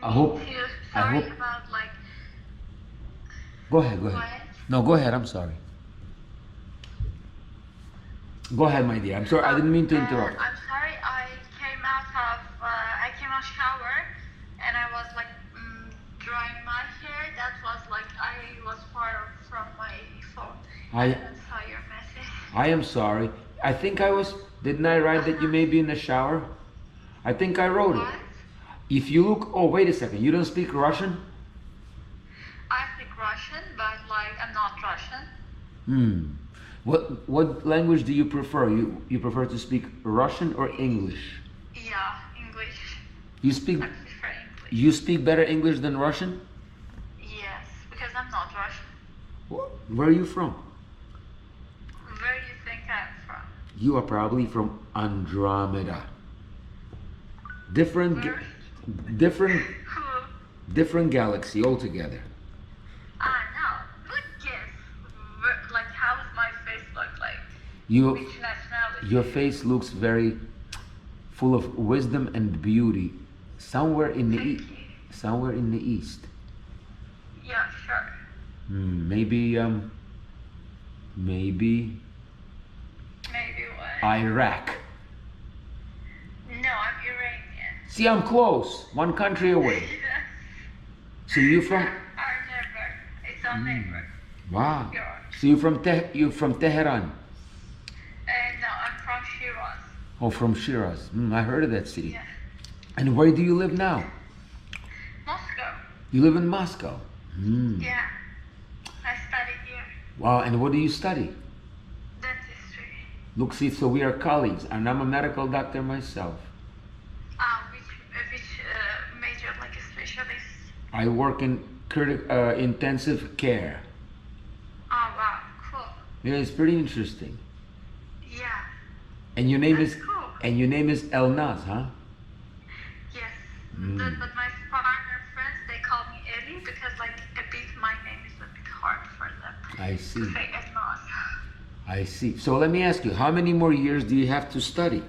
I hope. too. I Sorry hope. about like Go ahead. Go what? ahead. No, go ahead. I'm sorry. Go ahead, my dear. I'm sorry. I didn't mean to interrupt. I'm sorry. I came out shower, and I was like drying my hair. That was like I was far from my phone. I didn't saw your message. I am sorry. I think I was. Didn't I write that you may be in the shower? I think I wrote it. What? If you look. Oh, wait a second. You don't speak Russian? I speak Russian, but like I'm not Russian. Hmm. What language do you prefer? You prefer to speak Russian or English? Yeah, English. You speak. I prefer English. You speak better English than Russian? Yes, because I'm not Russian. Where are you from? Where do you think I'm from? You are probably from Andromeda. Different, Where? different, Who? different galaxy altogether. No. Look, yes. Like, how does my face look like? You, Which nationality? your face looks very full of wisdom and beauty. Somewhere in the Thank you. somewhere in the east. Yeah, sure. Maybe Maybe what? Iraq. No, I'm Iranian. See, I'm close. One country away. Yes. So you from? Our neighbor. It's our neighbor. Wow. Yours. So you from Tehran? No, I'm from Shiraz. Oh, from Shiraz. I heard of that city. Yeah. And where do you live now? Moscow. You live in Moscow. Yeah. I studied here. Wow. And what do you study? Dentistry. Look, see, so we are colleagues, and I'm a medical doctor myself. Which major, like a specialist? I work in intensive care. Oh, wow. Cool. Yeah, it's pretty interesting. Yeah. And your name That's is cool. Elnaz, huh? Yes. But my partner friends, they call me Ellie because like a bit my name is a bit hard for them I see. to say as not. I see. So let me ask you, how many more years do you have to study?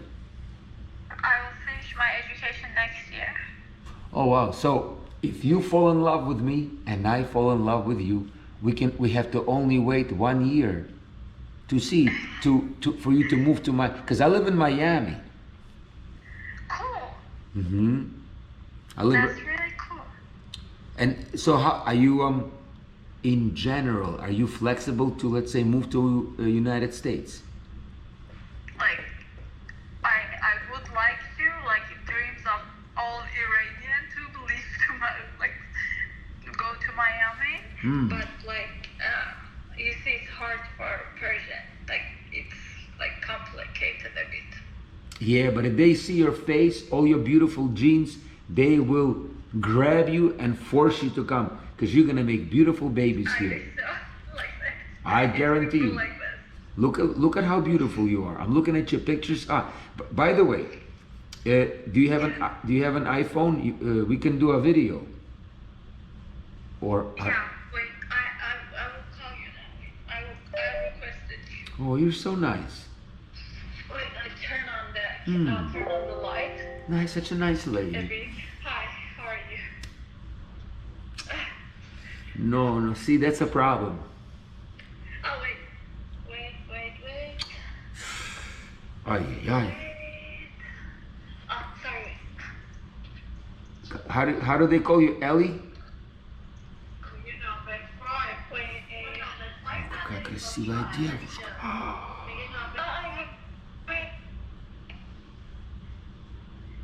I will finish my education next year. Oh wow. So if you fall in love with me and I fall in love with you, we have to only wait 1 year to see for you to move to because I live in Miami. Cool. I live. That's really cool. And so how are you in general, are you flexible to, let's say, move to United States? Like, I would like to, like in dreams of all Iranian to leave to my, like, go to Miami. But like, you see, it's hard for Persian. Like, it's like complicated a bit. Yeah, but if they see your face, all your beautiful genes, they will grab you and force you to come because you're gonna make beautiful babies I here. think so. Like that. I guarantee you. Like this. Look at how beautiful you are. I'm looking at your pictures. By the way, do you have an iPhone? We can do a video. Or Yeah, wait, I will call you now. I requested you. oh, you're so nice. Wait, I turn on the light. Nice, such a nice lady. Hi, how are you? No. See, that's a problem. Oh, wait. Ay. Wait. Oh, sorry. How do they call you, Ellie? You know, Какая красивая девушка.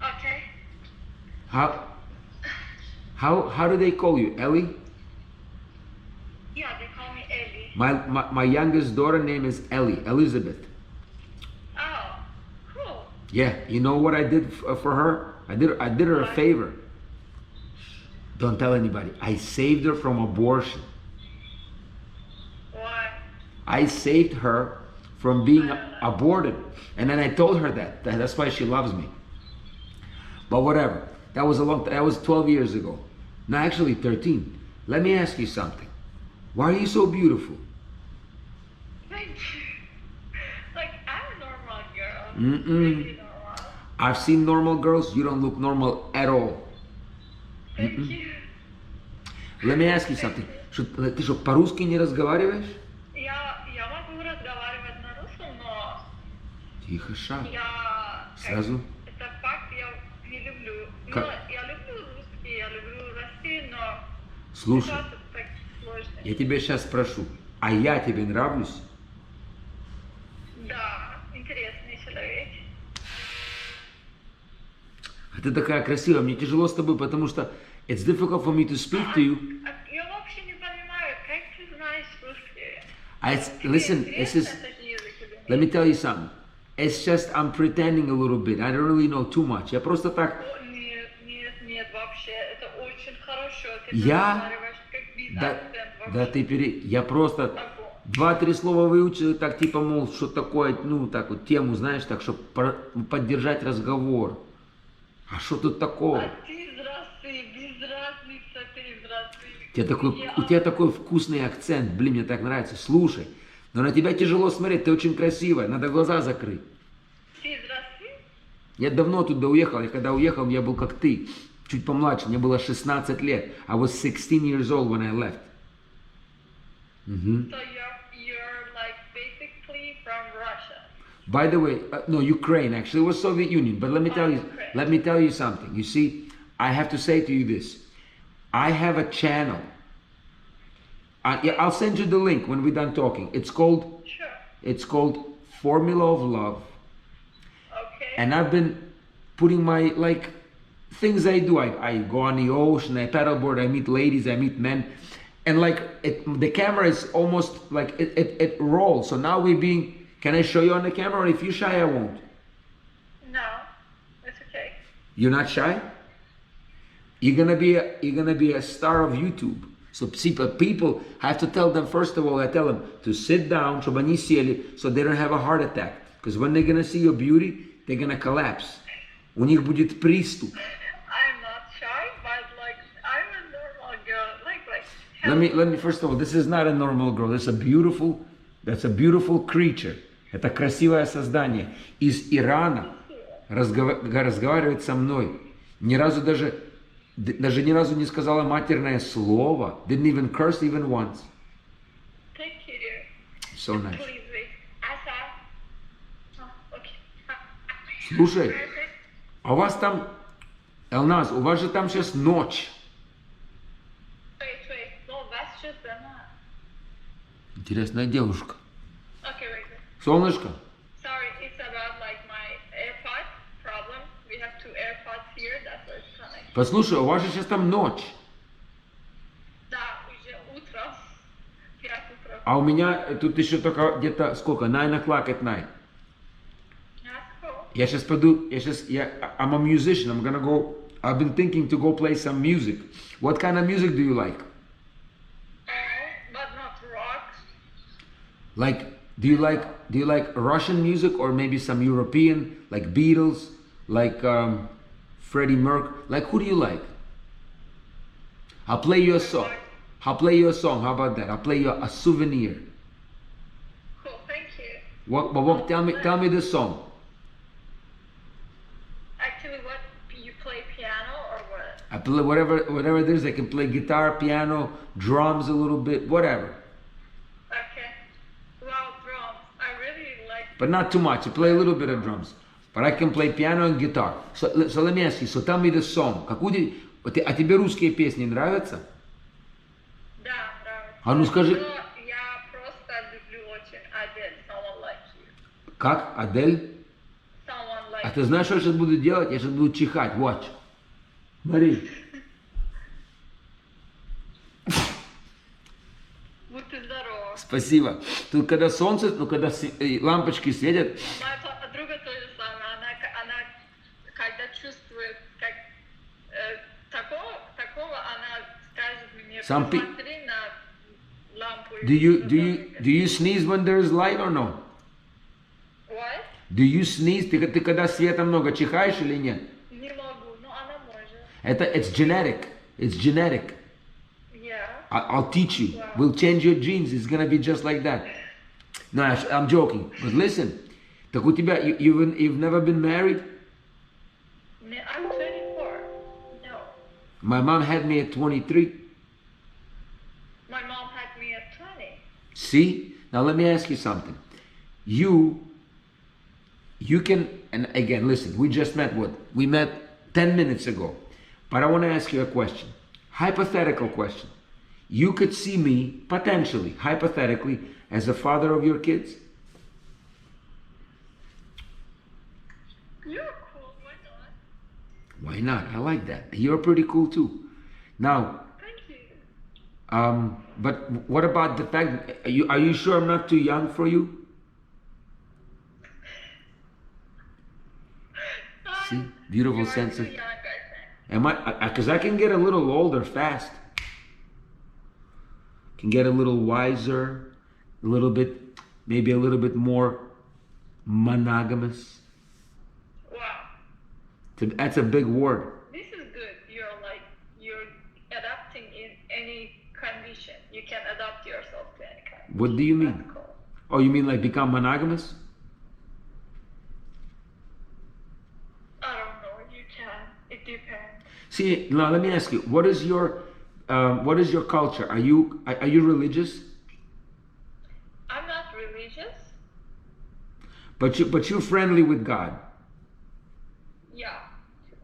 Okay. How do they call you, Ellie? Yeah, they call me Ellie. My youngest daughter name is Ellie, Elizabeth. Oh, cool. Yeah, you know what I did for her? I did her a favor. Don't tell anybody. I saved her from abortion. What? I saved her from being aborted. And then I told her that's why she loves me. But whatever. That was 12 years ago. No, actually 13. Let me ask you something. Why are you so beautiful? Thank you. Like, I'm a normal girl. Mm-mm. Really normal. I've seen normal girls. You don't look normal at all. Thank you. Let me ask you something. Ты что, по-русски не разговариваешь? Я могу разговаривать на русском, но Тихо, ша. я... Сразу? Это факт, я не люблю. Как? Но я люблю русский, я люблю Россию, но... Слушай, это так сложно. я тебя сейчас спрошу, а я тебе нравлюсь? Да, интересный человек. А ты такая красивая, мне тяжело с тобой, потому что it's difficult for me to speak to you. Я вообще не понимаю, как ты знаешь русский? Listen, this is, let me tell you something. It's just I'm pretending a little bit. I don't really know too much. Я просто так... Нет, вообще, это очень хорошо. Ты Я? разговариваешь как без Да, акцента вообще. я просто 2-3 слова выучил, и так типа, мол, что такое, ну, так вот, тему, знаешь, так, чтобы поддержать разговор. А что тут такого? А ты здравствуй, без разницы, ты здравствуй. У тебя такой вкусный акцент, блин, мне так нравится. Слушай, но на тебя тяжело смотреть, ты очень красивая, надо глаза закрыть. Ты здравствуй? Я давно туда уехал, и когда уехал, я был как ты, чуть помладше, мне было 16 лет. I was 16 years old when I left. So you're like basically from Russia. By the way, no, Ukraine actually. It was Soviet Union. But let me tell you something. You see, I have to say to you this. I have a channel. Yeah, I'll send you the link when we're done talking. It's called Formula of Love. Okay. And I've been putting my things I do. I go on the ocean, I paddleboard, I meet ladies, I meet men. And the camera is almost like it rolls. So now can I show you on the camera? Or if you're shy, I won't. No, it's okay. You're not shy? You're gonna be a star of YouTube. So see, people, I have to tell them, first of all, I tell them to sit down, чтобы они сели, so they don't have a heart attack. Because when they're gonna see your beauty, they're gonna collapse. У них будет приступ. I'm not shy, but I'm a normal girl. Let me first of all, this is not a normal girl. That's a beautiful creature. Это красивое создание. Из Ирана разговаривает со мной. Даже ни разу не сказала матерное слово. Didn't even curse even once. Thank you. So nice. Please wait. Asa. Okay. Слушай, а у вас там, Элназ, у вас же там сейчас ночь. Wait. No, that's just Anna. Интересная девушка. Okay, wait. Солнышко. Sorry, it's about my AirPod problem. We have two AirPods here, that's why it's connected. Послушай, у вас же сейчас там ночь. Да, уже утро. 5 утра. А у меня тут еще только где-то сколько? 9 o'clock at night. That's cool. Я сейчас пойду, I'm a musician, I'm gonna go, I've been thinking to go play some music. What kind of music do you like? But not rock. Do you like Russian music or maybe some European, like Beatles, like Freddie Mercury? Like who do you like? I'll play you a song. How about that? I'll play you a souvenir. Cool, thank you. Tell me the song. Actually, what you play piano or what? I play whatever it is. I can play guitar, piano, drums a little bit, whatever. Okay. Well, drums. I really like. But not too much. I play a little bit of drums. But I can play piano and guitar. So let me ask you. So tell me the song. А тебе русские песни нравятся? Да, нравится. А ну скажи. Но я просто люблю очень Адель, Someone Like You. Как? Адель? Someone Like А ты знаешь, что я сейчас буду делать? Я сейчас буду чихать. Watch. Смотри. Будь ты здорова. Спасибо. Тут когда солнце, когда лампочки светят. Моя подруга то же самое. Она когда чувствует такого, она скажет мне, посмотри на лампу. Do you sneeze when there's light or no? What? Do you sneeze? Ты когда света много чихаешь или нет? Не могу, но она может. It's genetic. It's genetic. Yeah. I'll teach you. Wow. We'll change your genes. It's gonna be just like that. No, I'm joking. But listen. Так у тебя, you've never been married? I'm 24. No. My mom had me at 23. My mom had me at 20. See? Now let me ask you something. You can, and again, listen, we just met what? We met 10 minutes ago. But I want to ask you a question. Hypothetical question. You could see me, potentially, hypothetically, as the father of your kids? You're cool, why not? Why not? I like that. You're pretty cool too. Now, Thank you. but what about the fact, are you sure I'm not too young for you? See, beautiful You sense are of, too young, I think. am I, because I can get a little older fast. Can get a little wiser, a little bit, maybe a little bit more monogamous. Wow. That's a big word. This is good. You're adapting in any condition. You can adapt yourself to any condition. What do you mean? That's cool. Oh, you mean like become monogamous? I don't know. You can. It depends. See, now let me ask you, what is your culture? Are you religious? I'm not religious. But you're friendly with God. Yeah.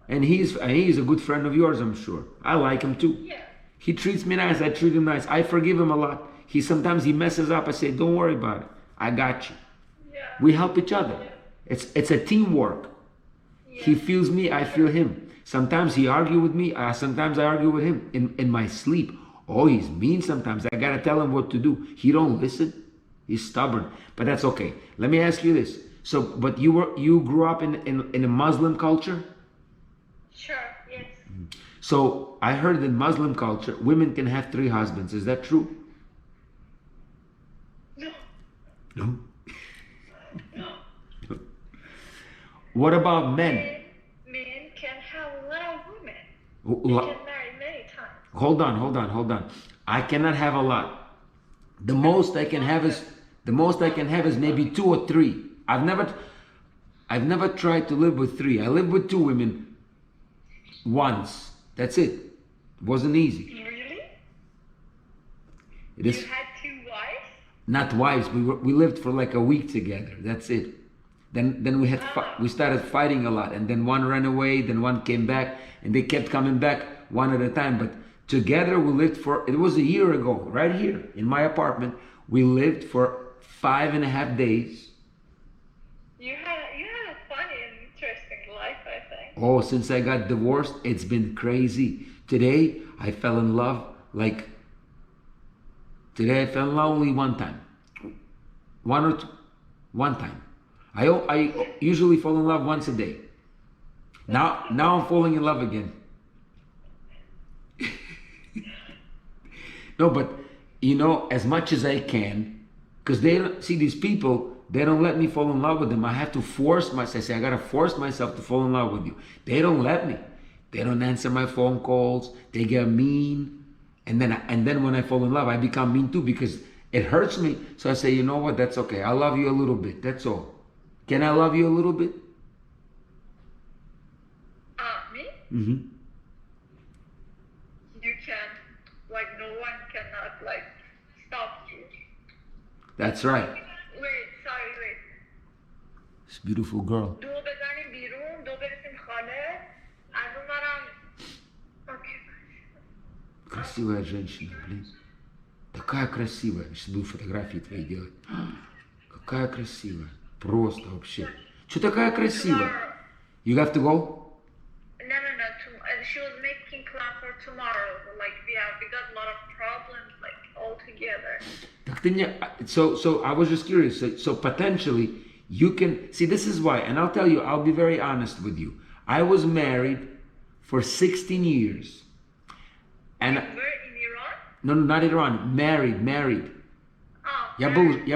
And he's a good friend of yours, I'm sure. I like him too. Yeah. He treats me nice, I treat him nice. I forgive him a lot. Sometimes he messes up, I say, don't worry about it. I got you. Yeah. We help each other. Yeah. It's a teamwork. Yeah. He feels me, I feel him. Sometimes he argue with me, sometimes I argue with him in my sleep. Oh, he's mean sometimes. I gotta tell him what to do. He don't listen. He's stubborn. But that's okay. Let me ask you this. So, but you grew up in a Muslim culture? Sure. Yes. So I heard in Muslim culture, women can have 3 husbands. Is that true? No. No. No. What about men? Men can have a lot of women. Who- They can marry many times. Hold on. I cannot have a lot. The most I can have is maybe 2 or 3. I've never tried to live with 3. I lived with 2 women once. That's it. It wasn't easy. Really? It is You had 2 wives? not wives. We lived for like a week together. That's it. Then we started fighting a lot, and then one ran away, then one came back, and they kept coming back one at a time. But together we lived it was a year ago, right here in my apartment. We lived for 5.5 days. You had a funny and interesting life, I think. Oh, since I got divorced, it's been crazy. Today I fell in love only one time. One time. I usually fall in love once a day. Now I'm falling in love again. No, but as much as I can, because they don't see these people, they don't let me fall in love with them. I have to force myself. I say I gotta force myself to fall in love with you. They don't let me. They don't answer my phone calls. They get mean, and then when I fall in love, I become mean too because it hurts me. So I say, you know what? That's okay. I love you a little bit. That's all. Can I love you a little bit? Me? Mm-hmm. You can, no one cannot, stop you. That's right. Wait. This beautiful girl. دو بزنیم بیرون، دو برسیم خانه، از اون برم. Okay. Красивая женщина, блин. Такая красивая. Сейчас буду фотографии твои делать. Какая красивая. Просто вообще. Что такая красивая? You have to go? No. She was making plans for tomorrow. We got a lot of problems, all together. Так ты не... So I was just curious. So potentially you can... See, this is why. And I'll tell you, I'll be very honest with you. I was married for 16 years. And... You were in Iran? No, not in Iran. Married. Oh, Я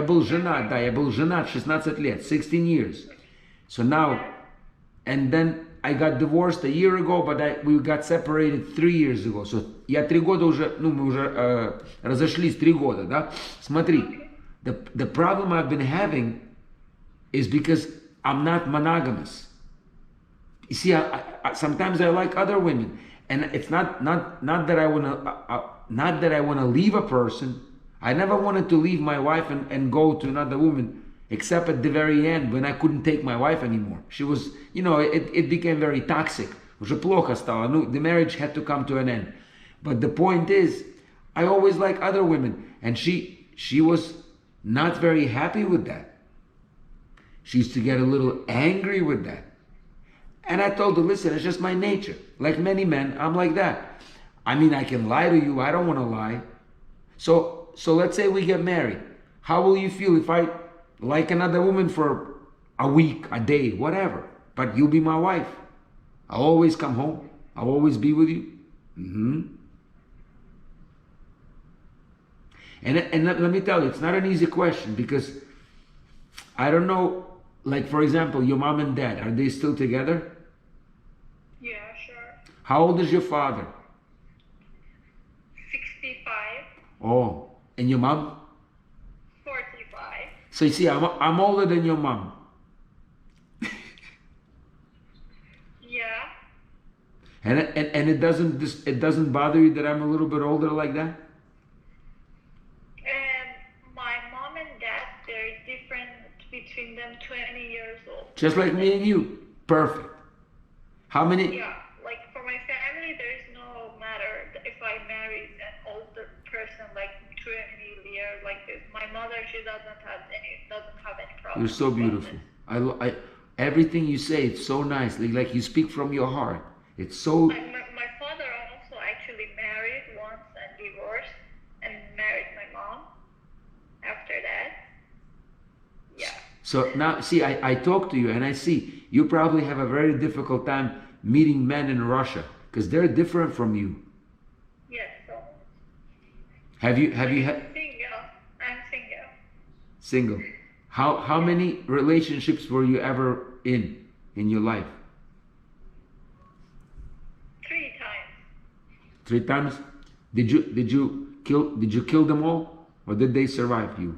был женат 16 лет, 16 years. So now, and then I got divorced a year ago, but we got separated 3 years ago. So я 3 года уже, мы уже разошлись 3 года, да? Смотри, the problem I've been having is because I'm not monogamous. You see, sometimes I like other women, and it's not that I want to leave a person. I never wanted to leave my wife and go to another woman, except at the very end when I couldn't take my wife anymore. She was, it became very toxic. Уже плохо стало. The marriage had to come to an end. But the point is, I always like other women, and she was not very happy with that. She used to get a little angry with that. And I told her, listen, it's just my nature. Like many men, I'm like that. I mean, I can lie to you. I don't want to lie. So let's say we get married. How will you feel if I like another woman for a week, a day, whatever? But you'll be my wife. I'll always come home. I'll always be with you. And let me tell you, it's not an easy question, because I don't know, like for example, your mom and dad, are they still together? Yeah, sure. How old is your father? 65. Oh, and your mom? 45. So you see, I'm older than your mom. Yeah. And it doesn't bother you that I'm a little bit older like that? My mom and dad, there's difference between them 20 years old. Just like me and you. Perfect. How many? Yeah, like for my family, there's no matter if I marry an older person like 20 years like this. My mother, she doesn't have any problem. You're so beautiful. I everything you say, it's so nice. Like you speak from your heart. It's so. My father also actually married once and divorced and married my mom after that. Yeah. So now, see, I talk to you and I see you probably have a very difficult time meeting men in Russia because they're different from you. Yes. So. Have you had Single. I'm single. single? How many relationships were you ever in your life? 3 times. 3 times? Did you kill them all, or did they survive you?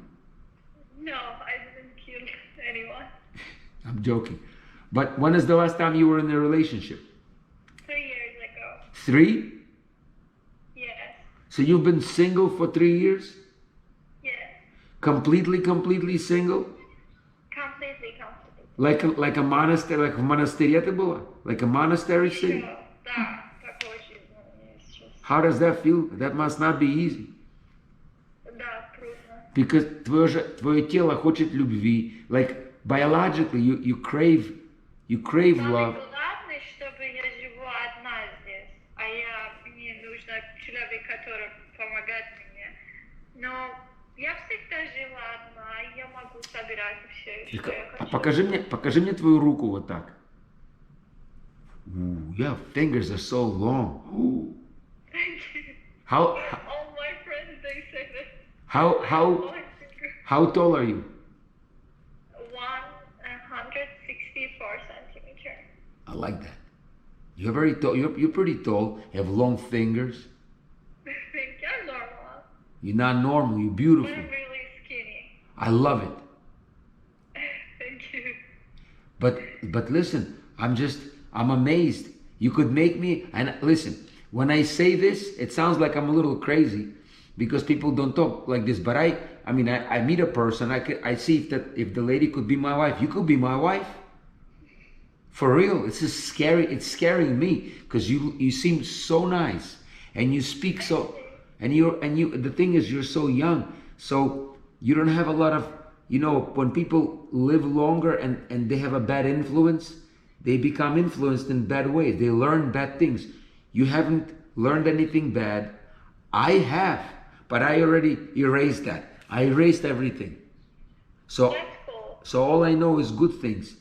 No, I didn't kill anyone. I'm joking. But when is the last time you were in a relationship? 3 years ago. 3? Yes. So you've been single for 3 years? Yes. Completely single? Completely. Like a monastery, like в монастыре это было? Like a monastery thing? Да, такой жизнь сейчас. How does that feel? That must not be easy. Да, трудно. Because твое тело хочет любви. Like biologically, you crave Самое love. главное, чтобы я живу одна здесь, мне нужно человек, который помогает мне. Но я всегда жила одна, и я могу собирать все, что я А хочу. покажи мне твою руку вот так. Ooh, your fingers are so long. Ooh. How All my friends, they say that. how how tall are you? 164 centimeters. I like that. You're very tall. You're pretty tall. You have long fingers. I think I'm normal. You're not normal. You're But beautiful. I'm really skinny. I love it. Thank you. But listen, I'm amazed. You could make me, and listen, when I say this, it sounds like I'm a little crazy because people don't talk like this. But I mean, I meet a person, I see if the lady could be my wife. You could be my wife. For real, it's just scary. It's scaring me because you seem so nice and you speak so, and the thing is you're so young, so you don't have a lot of, when people live longer and they have a bad influence, they become influenced in bad ways. They learn bad things. You haven't learned anything bad. I have, but I already erased that. I erased everything. So, That's cool. so all I know is good things.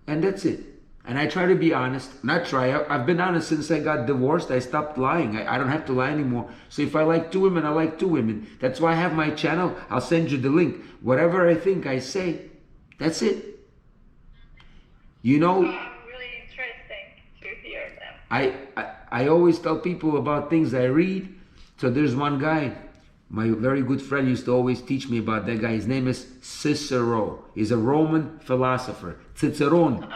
And that's it. And I try to be honest. I've been honest since I got divorced. I stopped lying. I don't have to lie anymore. So if I like 2 women, I like 2 women. That's why I have my channel. I'll send you the link. Whatever I think, I say. That's it. Really interesting to hear them. I always tell people about things I read. So there's one guy, my very good friend used to always teach me about that guy. His name is Cicero. He's a Roman philosopher. Cicerone.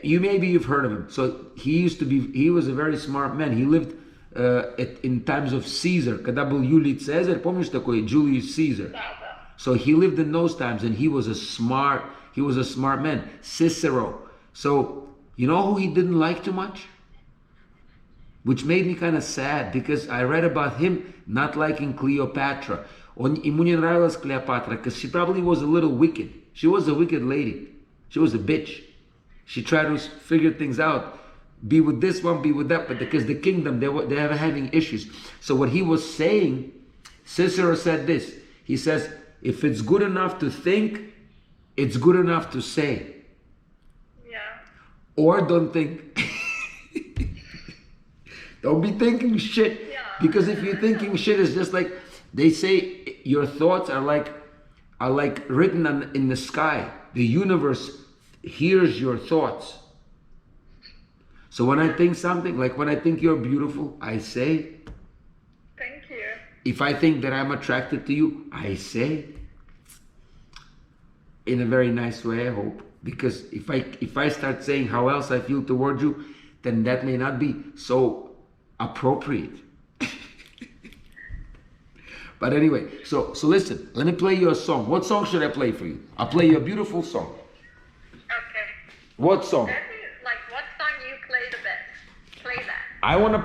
maybe you've heard of him. So he was a very smart man. He lived in times of Caesar. Когда был Юлий Цезарь, помнишь такой Julius Caesar? So he lived in those times, and he was a smart man. Cicero. So you know who he didn't like too much? Which made me kind of sad, because I read about him not liking Cleopatra. Ему не нравилась Cleopatra because she probably was a little wicked. She was a wicked lady. She was a bitch. She tried to figure things out. Be with this one, be with that. But because the kingdom, they were having issues. So what he was saying, Cicero said this. He says, if it's good enough to think, it's good enough to say. Yeah. Or don't think. Don't be thinking shit. Yeah. Because if you're thinking shit, it's just like, they say your thoughts are like written in the sky. The universe hears your thoughts. So when I think something, like when I think you're beautiful, I say. Thank you. If I think that I'm attracted to you, I say. In a very nice way, I hope. Because if I start saying how else I feel towards you, then that may not be so appropriate. But anyway, so listen, let me play you a song. What song should I play for you? I'll play you a beautiful song. Okay. What song? Like, what song you play the best? Play that. I want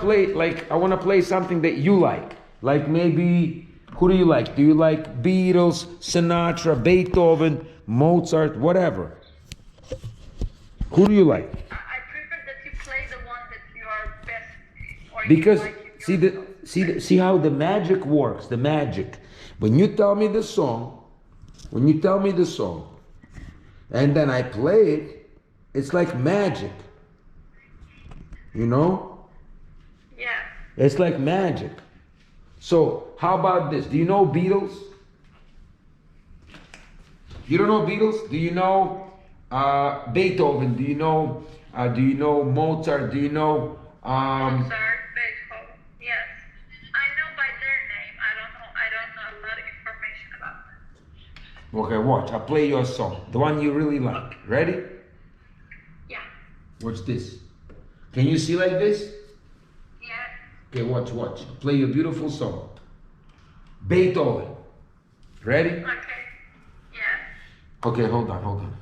to play something that you like. Like maybe, who do you like? Do you like Beatles, Sinatra, Beethoven, Mozart, whatever? Who do you like? I prefer that you play the one that you are best. Or Because you like see how the magic works. The magic. When you tell me the song, and then I play it, it's like magic. You know? Yeah. It's like magic. So how about this? Do you know Beatles? You don't know Beatles? Do you know Beethoven? Do you know Mozart? Do you know Mozart, Beethoven. Yes. I know by their name. I don't know a lot of information about them. Okay, watch. I'll play your song. The one you really like. Ready? Yeah. Watch this. Can you see like this? Yeah. Okay, watch. I'll play you a beautiful song. Beethoven. Ready? Okay. Yeah. Okay, hold on.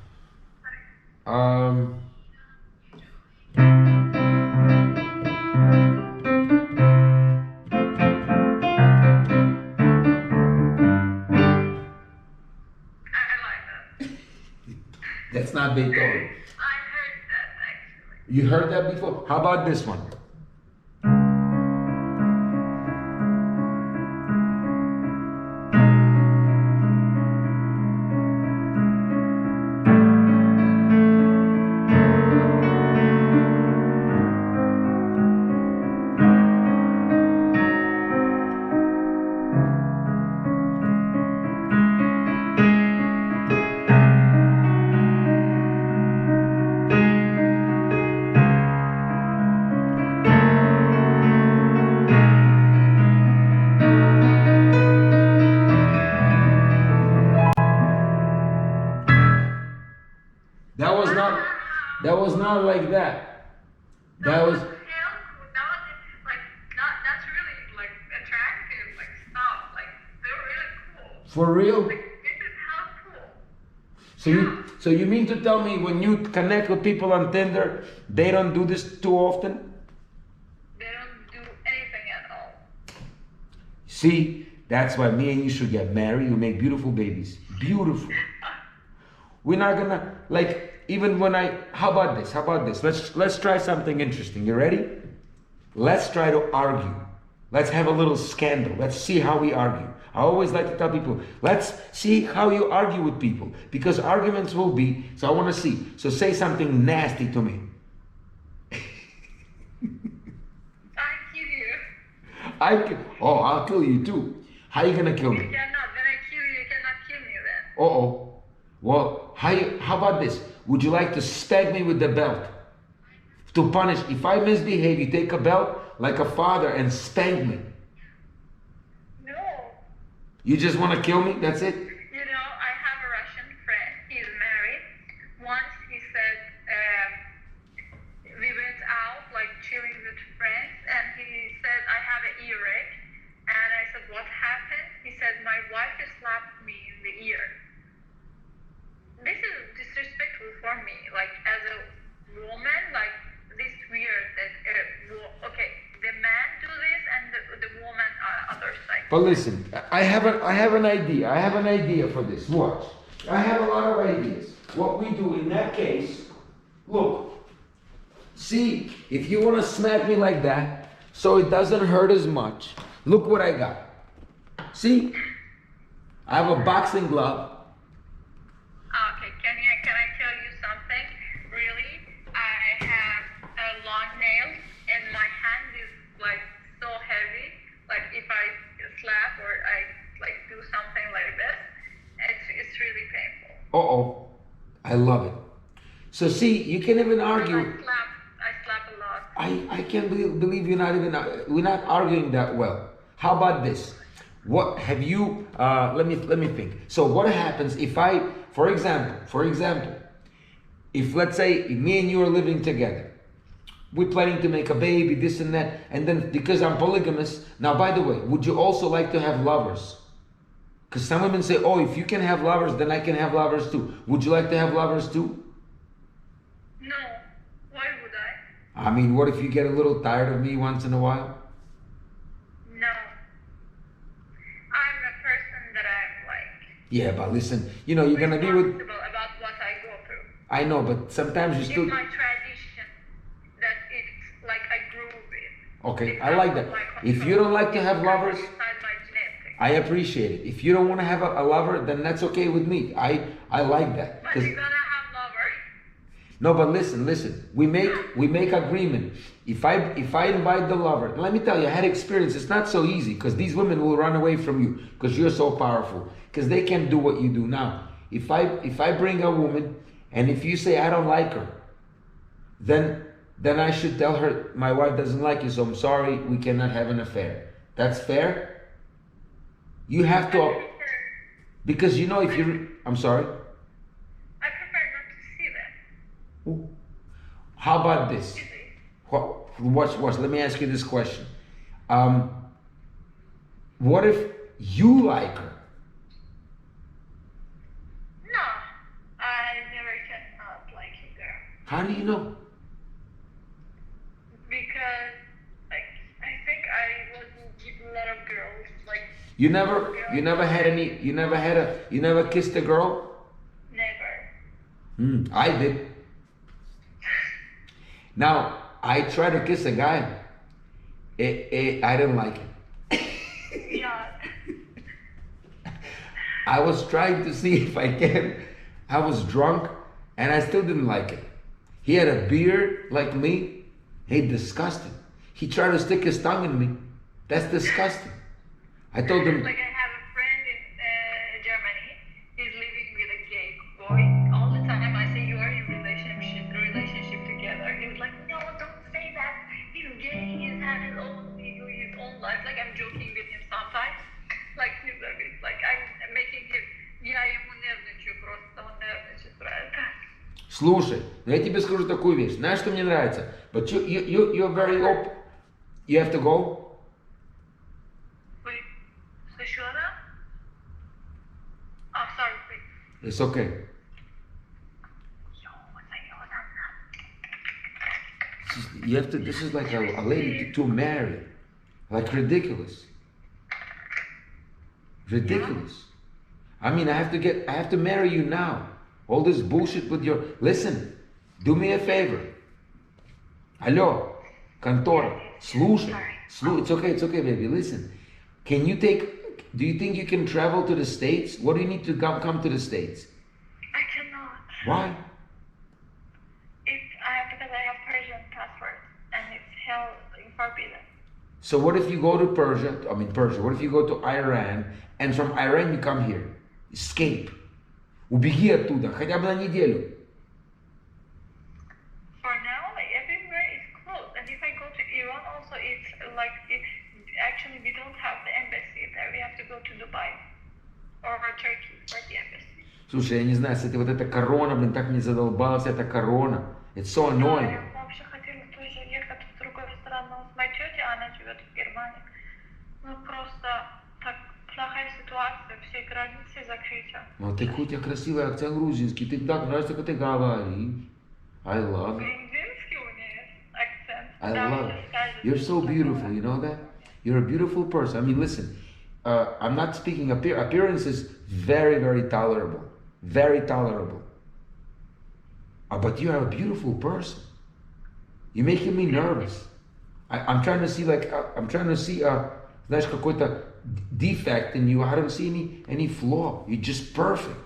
That's not Beethoven. I heard that actually. You heard that before? How about this one? That was not like that. That was. That's really like attractive, like stuff. Like they're really cool. For real? Like this is how cool. So you mean to tell me when you connect with people on Tinder, they don't do this too often? They don't do anything at all. See, that's why me and you should get married. We make beautiful babies. Beautiful. We're not gonna like. Even when how about this? Let's try something interesting. You ready? Let's try to argue. Let's have a little scandal. Let's see how we argue. I always like to tell people, let's see how you argue with people. Because arguments will be, so I want to see. So say something nasty to me. I kill you. I'll kill you too. How are you gonna kill me? You cannot. When I kill you, you cannot kill me then. Uh-oh. Well, how about this? Would you like to spank me with the belt? To punish, if I misbehave, you take a belt like a father and spank me. No. You just want to kill me? That's it? You know, I have a Russian friend. He's married. Once he said, But listen, I have an idea. I have an idea for this. Watch. I have a lot of ideas. What we do in that case, look. See, if you want to smack me like that, so it doesn't hurt as much, look what I got. See? I have a boxing glove. Okay, can I tell you something? Really, I have a long nail and my hand is like so heavy. Like if I slap or I like do something like this, it's really painful. Uh-oh. I love it. So see, you can even argue. I slap a lot. I can't believe we're not arguing that well. How about this? What have you, let me think. So what happens if for example, if let's say me and you are living together, we're planning to make a baby, this and that, and then because I'm polygamous, now by the way, would you also like to have lovers? Because some women say, oh, if you can have lovers, then I can have lovers too. Would you like to have lovers too? No. Why would I? I mean, what if you get a little tired of me once in a while? No. I'm a person that I'm like. Yeah, but listen, you're gonna be with. Responsible about what I go through. I know, but sometimes you still. It's my tradition that it's like I grew with. Okay, It's I like out that. of my If control. you don't like to have lovers, Inside my genetics. I appreciate it. If you don't want to have a lover, then that's okay with me. I like that. But 'Cause- you're gonna have lovers. No, but listen. We make agreement. If I invite the lover, let me tell you, I had experience. It's not so easy because these women will run away from you because you're so powerful. Because they can't do what you do. Now, if I bring a woman and if you say I don't like her, then I should tell her my wife doesn't like you, so I'm sorry, we cannot have an affair. That's fair? You have to, because if you, I'm sorry. I prefer not to see that. Ooh. How about this? Easy. Watch. Let me ask you this question. What if you like her? No, I never cannot like a girl How do you know? because like I think I was with a lot of girls like You never kissed a girl? never. I did. Now, I tried to kiss a guy. I didn't like it. Yeah. I was trying to see if I can. I was drunk and I still didn't like it. He had a beard like me. He disgusting. He tried to stick his tongue in me. That's disgusting. I told him, Like I have a friend in Germany. He's living with a gay boy. All the time I say you are in relationship together. He was like, no, don't say that. He's gay. He's had his own life. Like I'm joking with him sometimes. Like he's a bit like I'm making him. Я ему нервничаю просто. Он нервничает про это. слушай, я тебе скажу такую вещь. Знаешь, что мне нравится? But you're very open. You have to go? Wait, слышала, да? Oh, sorry, wait. It's okay. You have to, this is like a lady to marry. Like ridiculous. Ridiculous. I mean, I have to marry you now. All this bullshit with your, listen, do me a favor. Алло, контора, слушай, it's okay, baby, listen. Do you think you can travel to the States? What do you need to come to the States? I cannot. Why? Because I have Persian passport and it's hell forbidden. So what if you go to Persia, what if you go to Iran, and from Iran you come here? Escape. Убеги оттуда, хотя бы на неделю. For now, like everywhere is closed. And if I go to Iran also, it's like, actually we don't have the embassy there. We have to go to Dubai or Turkey for the embassy. Слушай, я не знаю, с этой вот эта корона, блин, так мне задолбалась эта корона. It's so annoying. Я вообще хотела тоже ехать в другую страну. Моя тетя, она живет в Германии. Ну просто так плохая ситуация, все границы закрыты. Ну ты хоть красивый акцент грузинский, ты так нравится, как ты говоришь. I love it. Грузинский у меня есть акцент. I love it. You're so beautiful, you know that? You're a beautiful person. I mean, listen, I'm not speaking appearance is very, very tolerable. Very tolerable. But you are a beautiful person. You're making me nervous. I'm trying to see знаешь, какой-то defect in you. I don't see any flaw. You're just perfect.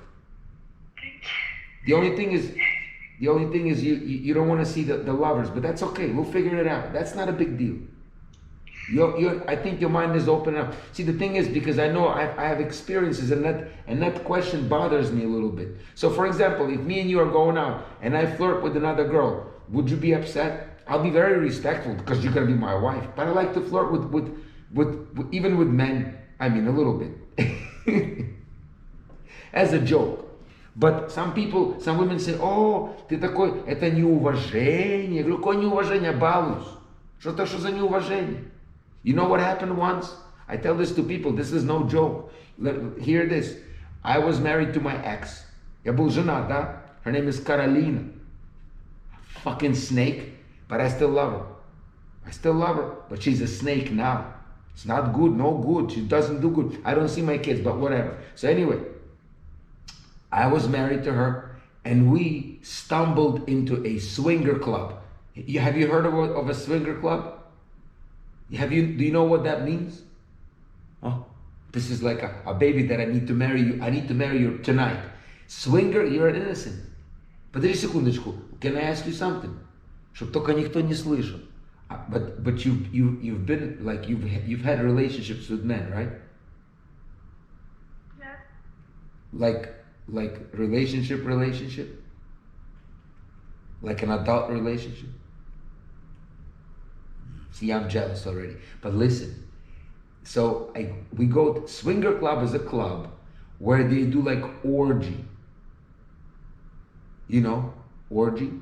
The only thing is you don't want to see the lovers, but that's okay. We'll figure it out. That's not a big deal. I think your mind is open up. See, the thing is, because I know I have experiences, and that question bothers me a little bit. So, for example, if me and you are going out and I flirt with another girl, would you be upset? I'll be very respectful because you're gonna be my wife. But I like to flirt with even with men. I mean, a little bit, as a joke. But some women say, "Oh, ты такой, это неуважение." Я говорю, какое неуважение, балуюсь? Что за неуважение? You know what happened once? I tell this to people, this is no joke. Hear this. I was married to my ex. Я был женат, да? Her name is Carolina. Fucking snake, but I still love her. I still love her, but she's a snake now. It's not good, no good. She doesn't do good. I don't see my kids, but whatever. So anyway, I was married to her, and we stumbled into a swinger club. Have you heard of a swinger club? Do you know what that means? Oh, this is like a baby that I need to marry you. I need to marry you tonight. Swinger, you're an innocent. Подожди секундочку. Can I ask you something? Чтоб только никто не слышал. But you've been like you've had relationships with men, right? Yeah. Like relationship? Like an adult relationship? See, I'm jealous already. But listen, so we go to, swinger club is a club where they do like orgy. You know, orgy?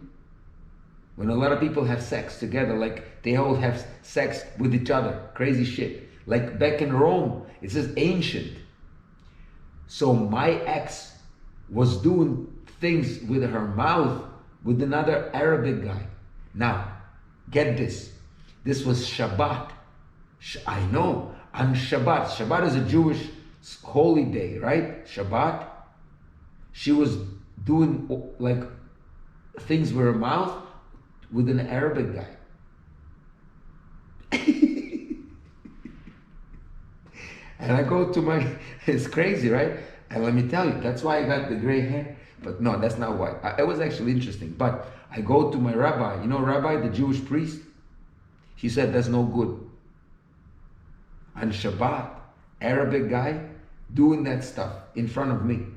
When a lot of people have sex together, like they all have sex with each other. Crazy shit. Like back in Rome, it says ancient. So my ex was doing things with her mouth with another Arabic guy. Now, get this. This was Shabbat. I know, on Shabbat. Shabbat is a Jewish holy day, right? Shabbat. She was doing like things with her mouth with an Arabic guy. And I go to it's crazy, right? And let me tell you, that's why I got the gray hair. But no, that's not why. It was actually interesting. But I go to my rabbi, you know, rabbi, the Jewish priest. He said, that's no good. On Shabbat, Arabic guy doing that stuff in front of me.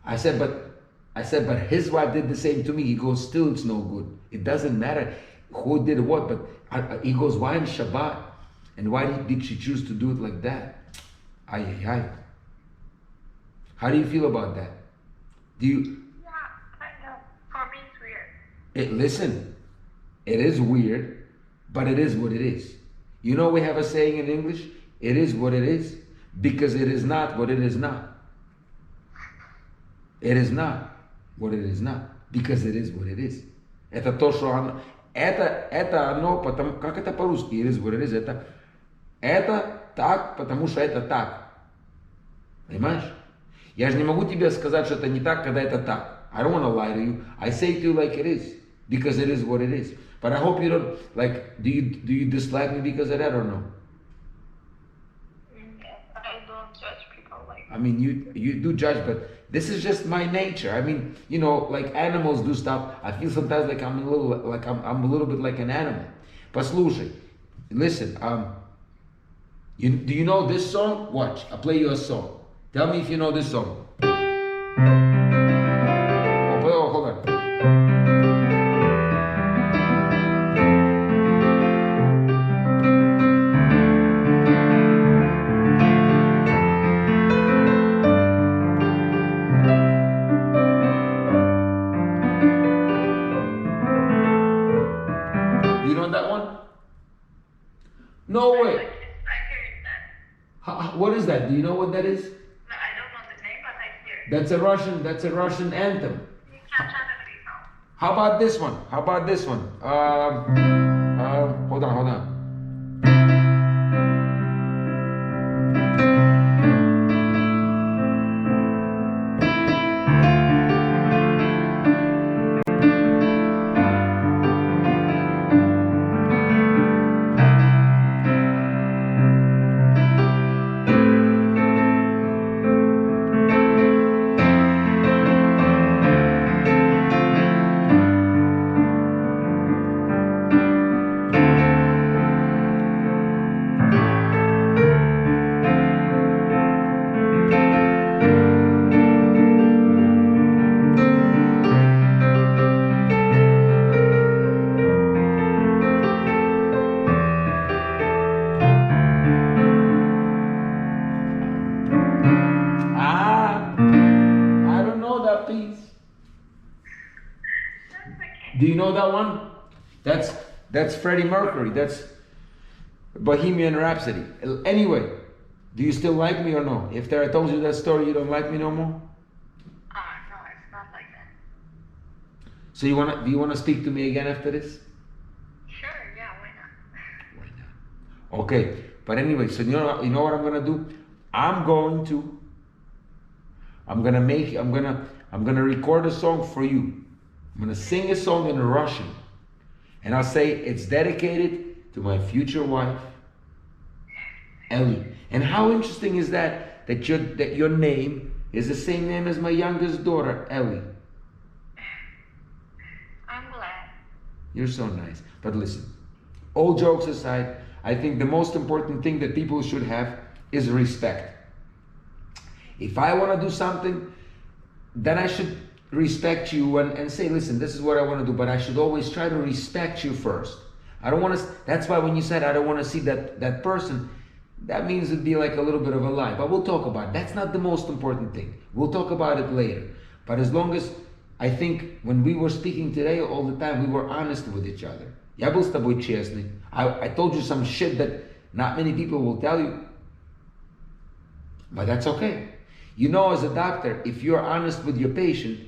I said, but his wife did the same to me. He goes, still it's no good. It doesn't matter who did what, but he goes, why in Shabbat? And why did she choose to do it like that? Ay. How do you feel about that? Yeah, I know. For me, it's weird. Listen, it is weird. But it is what it is. You know we have a saying in English, it is what it is, because it is not what it is not. It is not what it is not, because it is what it is. Это то, что оно... Это оно, потому... Как это по-русски? It is what it is. Это так, потому что это так. Понимаешь? Я же не могу тебе сказать, что это не так, когда это так. I don't want to lie to you. I say it to you like it is, because it is what it is. But I hope you don't, like, do you dislike me because of that or no? I don't judge people like that. I mean, you do judge, but this is just my nature. I mean, you know, like animals do stuff. I feel sometimes like I'm a little bit like an animal. Послушай, listen, do you know this song? Watch, I'll play you a song. Tell me if you know this song. Oh, hold on. No way. I heard that. What is that? Do you know what that is? No, I don't know the name, but I hear it. That's a Russian anthem. You can't tell me now. How about this one? Hold on. Do you know that one? That's Freddie Mercury. That's Bohemian Rhapsody. Anyway, do you still like me or no? If I told you that story, you don't like me no more? No, it's not like that. So do you wanna speak to me again after this? Sure, yeah, why not? Why not? Okay, but anyway, so you know what I'm gonna do? I'm gonna record a song for you. I'm gonna sing a song in Russian, and I'll say it's dedicated to my future wife, Ellie. And how interesting is that your name is the same name as my youngest daughter, Ellie. I'm glad. You're so nice. But listen, all jokes aside, I think the most important thing that people should have is respect. If I want to do something, then I should respect you and say, listen, this is what I want to do, but I should always try to respect you first. I don't want to, that's why when you said I don't want to see that person, that means it'd be like a little bit of a lie, but we'll talk about it. That's not the most important thing. We'll talk about it later. But as long as, I think when we were speaking today all the time, we were honest with each other. Я был с тобой честный. I told you some shit that not many people will tell you. But that's okay. You know, as a doctor, if you're honest with your patient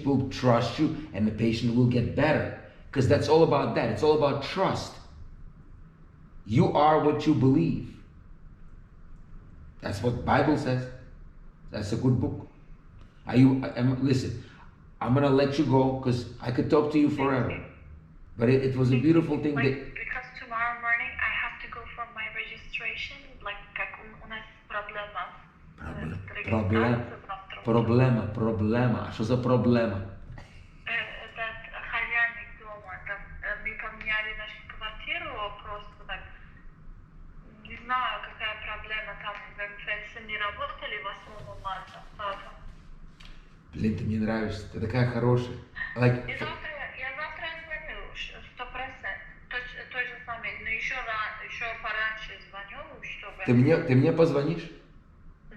will trust you and the patient will get better. Because that's all about that. It's all about trust. You are what you believe. That's what the Bible says. That's a good book. Listen, I'm going to let you go because I could talk to you forever. But it was a beautiful thing. Because tomorrow morning I have to go for my registration. Like, как у нас проблема. Проблема. А что за проблема? Этот хозяйник дома, там, мы поменяли нашу квартиру, просто так, не знаю, какая проблема, там, МФС не работали 8 марта, папа. Блин, ты мне нравишься, ты такая хорошая. Like, Я завтра звоню, 100%, той же самой, но еще пораньше звоню, чтобы... Ты мне позвонишь?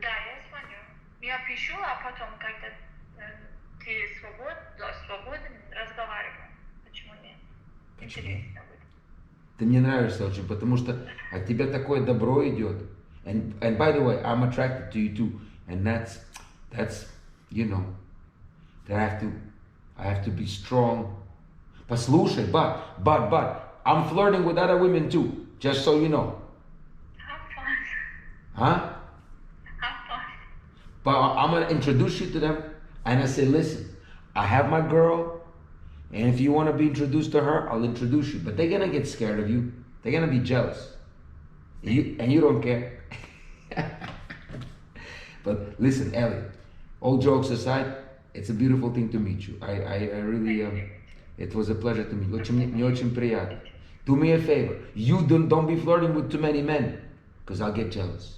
Да, я звоню. Я пишу, а потом, когда ты свободен, разговариваем. Почему нет? Почему? Интересно будет. Ты мне нравишься очень, потому что от тебя такое добро идет. And by the way, I'm attracted to you too. And that's you know, that I have to be strong. Послушай, but, I'm flirting with other women too, just so you know. Have fun. Huh? Have fun. But I'm gonna introduce you to them, and I say, listen, I have my girl, and if you want to be introduced to her, I'll introduce you. But they're gonna get scared of you. They're gonna be jealous, and you don't care. But listen, Ellie, all jokes aside, it's a beautiful thing to meet you. I really, it was a pleasure to meet you. Мне очень приятно. Do me a favor, you don't be flirting with too many men, because I'll get jealous.